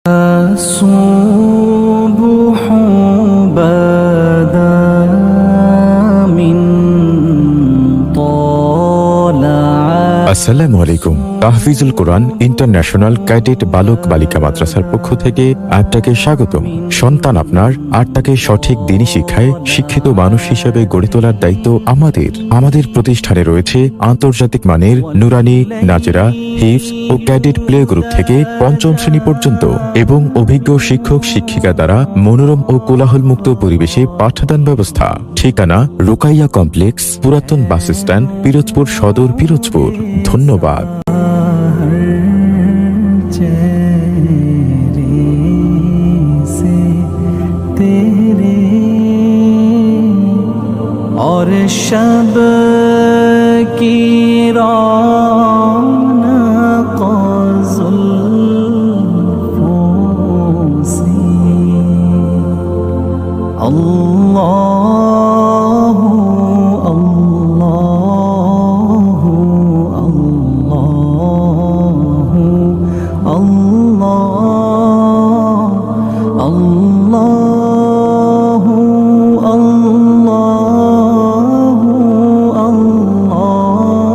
الصبح بدا من طلعت আসসালামু আলাইকুম। তাহফিজুল কোরআন international cadet বালক বালিকা মাদ্রাসার পক্ষ থেকে আপনাকে স্বাগতম। সন্তান আপনার আর তাকে সঠিক দিনী শিক্ষায় শিক্ষিত মানুষ হিসেবে গড়ে তোলার দায়িত্ব আমাদের প্রতিষ্ঠানে রয়েছে আন্তর্জাতিক মানের নুরানি, নাজেরা, হিফজ ও ক্যাডেট প্লে গ্রুপ থেকে পঞ্চম শ্রেণী পর্যন্ত এবং অভিজ্ঞ শিক্ষক শিক্ষিকা দ্বারা মনোরম ও কোলাহলমুক্ত পরিবেশে পাঠদান ব্যবস্থা। ঠিকানা রুকাইয়া কমপ্লেক্স, পুরাতন বাস স্ট্যান্ড, পিরোজপুর সদর, পিরোজপুর। ধন্যবাদ। और शब की रौनक जुल्फों से अल्लाह